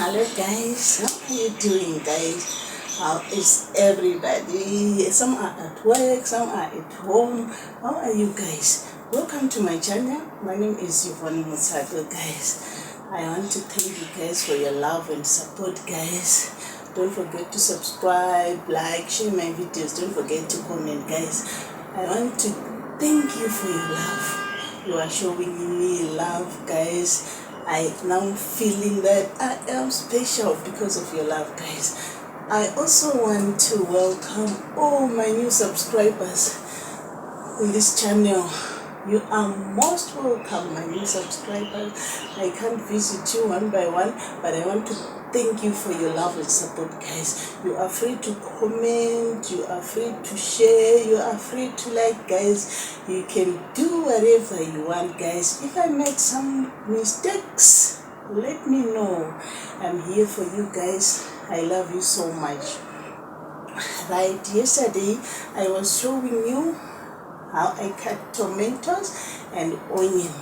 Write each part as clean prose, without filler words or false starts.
Hello guys, how are you doing guys? How is everybody? Some are at work, some are at home. How are you guys? Welcome to my channel. My name is Yvonne Musato guys. I want to thank you guys for your love and support guys. Don't forget to subscribe, like, share my videos. Don't forget to comment guys. I want to thank you for your love. You are showing me love guys. I now feeling that I am special because of your love guys. I also want to welcome all my new subscribers in this channel. You are most welcome, my new subscribers. I can't visit you one by one, but I want to thank you for your love and support guys. You are free to comment, you are free to share, you are free to like guys. You can do whatever you want guys. If I made some mistakes, let me know. I'm here for you guys. I love you so much. Right, yesterday I was showing you how I cut tomatoes and onion,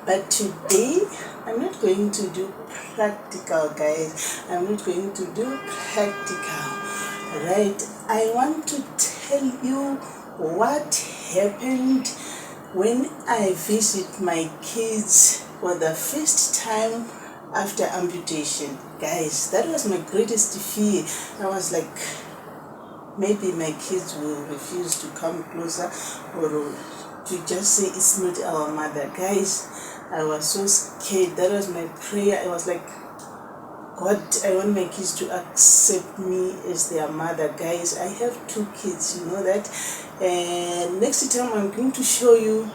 but today I'm not going to do practical guys. I'm not going to do practical. Right, I want to tell you what happened when I visit my kids for the first time after amputation guys. That was my greatest fear. I was like, maybe my kids will refuse to come closer or to just say it's not our mother guys. I was so scared. That was my prayer. I was like, God, I want my kids to accept me as their mother guys. I have 2 kids, you know that. And next time I'm going to show you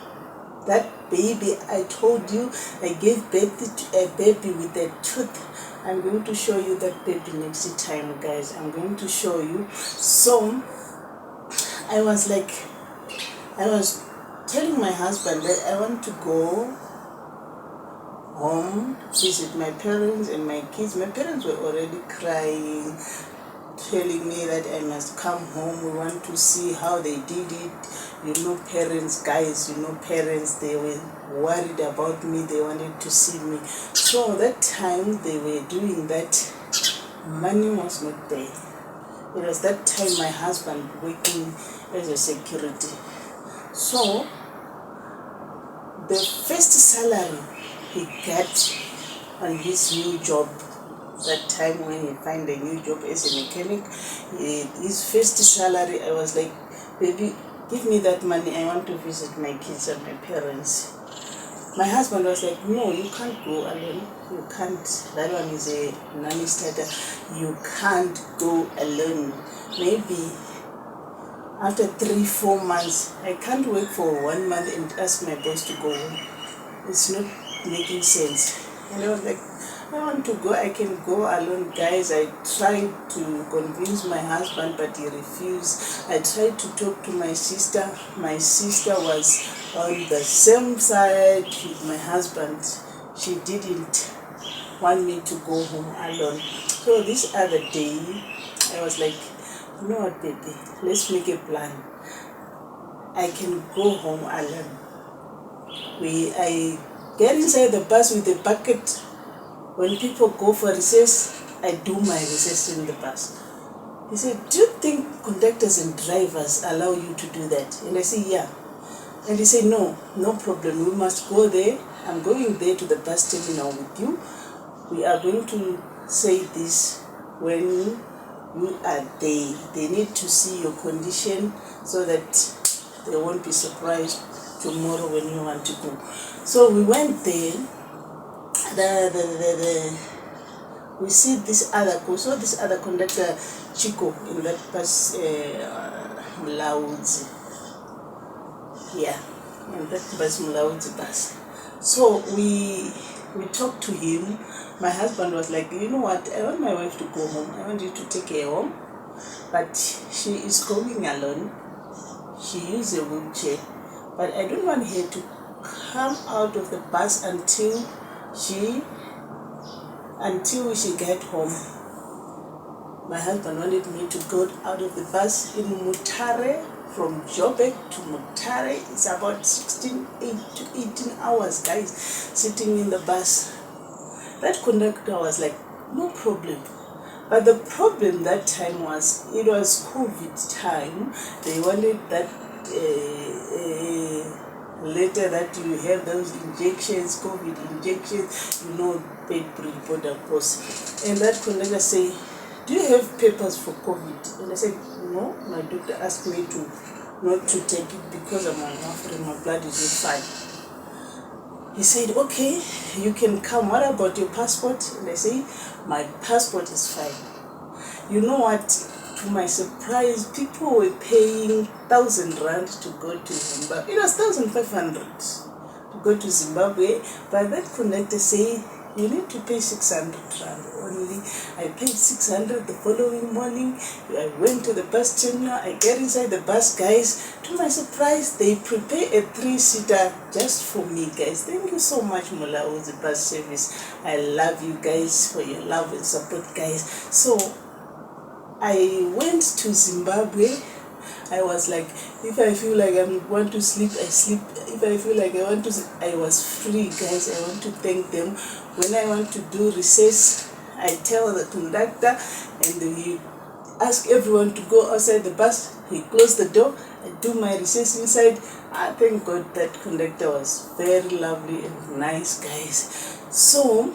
that baby I told you I gave birth to a baby with a tooth. I'm going to show you that baby next time guys. I'm going to show you. So I was telling my husband that I want to go home, visit my parents and my kids. My parents were already crying, telling me that I must come home. We want to see how they did it. You know parents guys, you know parents, they were worried about me. They wanted to see me. So that time they were doing that, money was not there. It was that time my husband working as a security. So the first salary he got on his new job, that time when he find a new job as a mechanic, his first salary, I was like, baby, give me that money. I want to visit my kids and my parents. My husband was like, no, you can't go alone. You can't. That one is a nanny starter. You can't go alone. Maybe after 3-4 months, I can't work for 1 month and ask my boss to go home. It's not making sense. And I was like, I want to go. I can go alone guys. I tried to convince my husband, but he refused. I tried to talk to my sister. My sister was on the same side with my husband. She didn't want me to go home alone. So this other day I was like, you know what baby, let's make a plan. I can go home alone. I get inside the bus with a bucket. When people go for recess, I do my recess in the bus. He said, do you think conductors and drivers allow you to do that? And I said, yeah. And he said, no problem. We must go there. I'm going there to the bus terminal with you. We are going to say this when you are there. They need to see your condition so that they won't be surprised tomorrow when you want to go. So we went there. We see this other conductor Chico in that bus, Mlaudzi. Yeah, in that bus, Mlaudzi bus. So we talked to him. My husband was like, you know what, I want my wife to go home. I want you to take her home, but she is going alone. She uses a wheelchair, but I don't want her to come out of the bus until she get home. My husband wanted me to go out of the bus in Mutare, from Joburg to Mutare. It's about 8 to 18 hours, guys, sitting in the bus. That conductor was like, no problem. But the problem that time was, it was COVID time. They wanted that later that you have those injections, COVID injections, paid pre-reporter course. And that conductor say, do you have papers for COVID? And I said, no, my doctor asked me not to take it because I'm on warfarin, my blood is not fine. He said, okay, you can come. What about your passport? And I say, my passport is fine. You know what? To my surprise, people were paying 1,000 rand to go to Zimbabwe. It was 1,500 to go to Zimbabwe. But that connector say, you need to pay 600 rand only. I paid 600 the following morning. I went to the bus terminal. I get inside the bus, guys. To my surprise, they prepare a 3-seater just for me, guys. Thank you so much, Mulauzi Bus Service. I love you guys for your love and support, guys. So I went to Zimbabwe. I was like, if I feel like I want to sleep, I sleep. If I feel like I want to, I was free, guys. I want to thank them. When I want to do recess, I tell the conductor, and he ask everyone to go outside the bus. He closed the door. I do my recess inside. I thank God that conductor was very lovely and nice, guys. So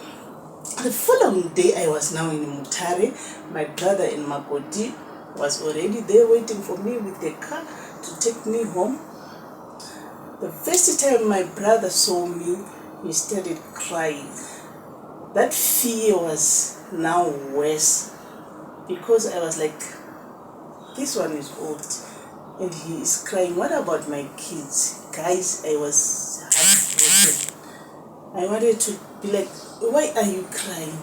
the following day, I was now in Mutare. My brother in Makoti was already there waiting for me with a car to take me home. The first time my brother saw me, he started crying. That fear was now worse because I was like, this one is old and he is crying. What about my kids? Guys, I was heartbroken. I wanted to be like, why are you crying?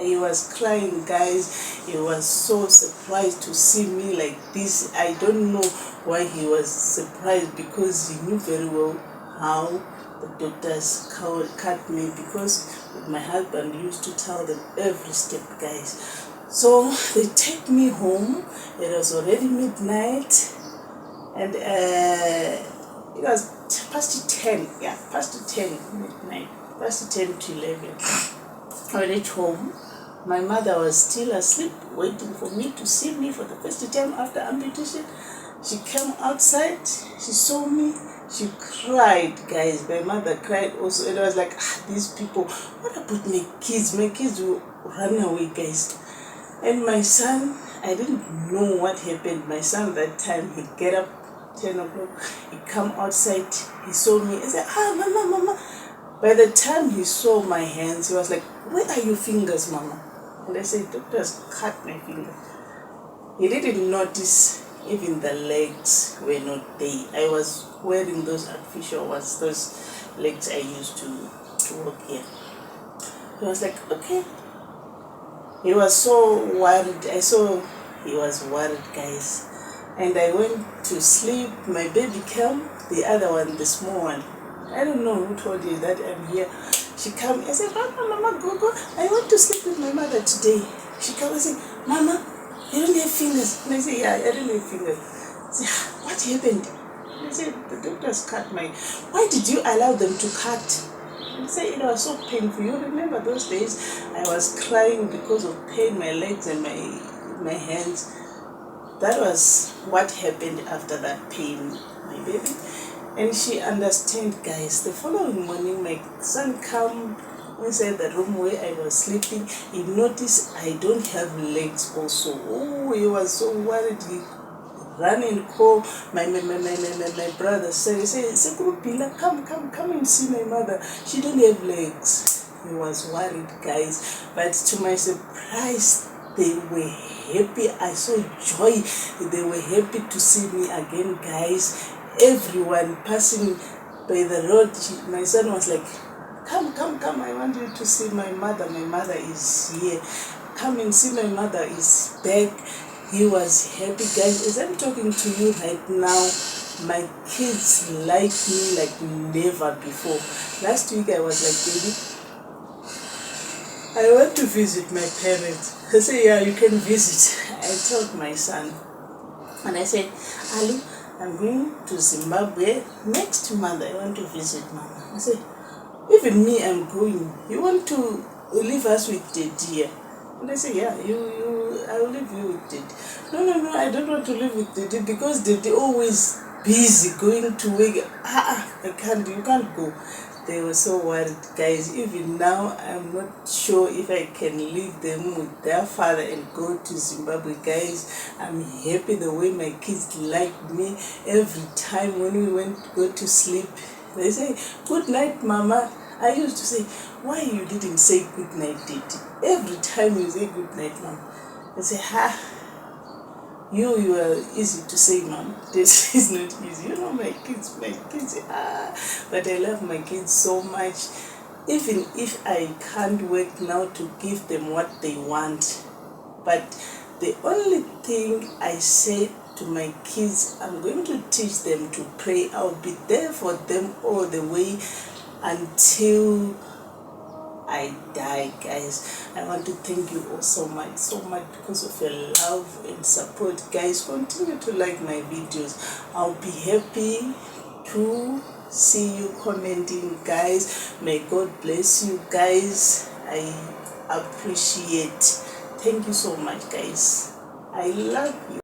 He was crying, guys. He was so surprised to see me like this. I don't know why he was surprised, because he knew very well how the doctors cut me, because my husband used to tell them every step, guys. So they take me home. It was already midnight, and it was past 10. Yeah, past 10 midnight, past 10 to 11. I reached home. My mother was still asleep, waiting for me to see me for the first time after amputation. She came outside, she saw me, she cried, guys. My mother cried also. And I was like, these people, what about my kids? My kids will run away, guys. And my son, I didn't know what happened. My son that time, he get up 10 o'clock, he come outside, he saw me, he said, mama. By the time he saw my hands, he was like, where are your fingers, mama? And I said, doctors cut my finger. He didn't notice even the legs were not there. I was wearing those artificial ones, those legs I used to walk here. He was like, okay. He was so worried. I saw he was worried, guys. And I went to sleep. My baby came, the other one, the small one. I don't know who told you that I'm here. She came, I said, Mama, go. I want to sleep with my mother today. She came and said, Mama, you don't have fingers. And I said, yeah, I don't have fingers. I said, what happened? And I said, the doctors cut my... Why did you allow them to cut? And I said, it was so painful. You remember those days? I was crying because of pain, my legs and my hands. That was what happened after that pain, my baby. And she understand, guys. The following morning, my son come inside the room where I was sleeping. He noticed I don't have legs also. Oh, he was so worried. He ran and called my brother. Say, Kurupila, come and see my mother. She don't have legs. He was worried, guys. But to my surprise, they were happy. I saw joy. They were happy to see me again, guys. Everyone passing by the road, my son was like, come, I want you to see my mother. My mother is here. Come and see my mother is back. He was happy, guys. As I'm talking to you right now, my kids like me like never before. Last week I was like, baby, I want to visit my parents. I said, yeah, you can visit. I told my son, and I said, Ali, I'm going to Zimbabwe next month. I want to visit Mama. I said, even me, I'm going. You want to leave us with the dear. And I say, yeah, I will leave you with Daddy. No, I don't want to live with Daddy because Daddy always busy going to work. I can't, you can't go. They were so worried, guys. Even now, I'm not sure if I can leave them with their father and go to Zimbabwe, guys. I'm happy the way my kids like me. Every time when we went to go to sleep, they say, good night, Mama. I used to say, why you didn't say good night, Daddy? Every time you say good night, Mom. I say, you are easy to say, Mom. This is not easy. You know, my kids, But I love my kids so much. Even if I can't work now to give them what they want. But the only thing I say to my kids, I'm going to teach them to pray. I'll be there for them all the way until I die, guys. I want to thank you all so much because of your love and support, guys. Continue to like my videos. I'll be happy to see you commenting, guys. May God bless you, guys. I appreciate. Thank you so much, guys. I love you.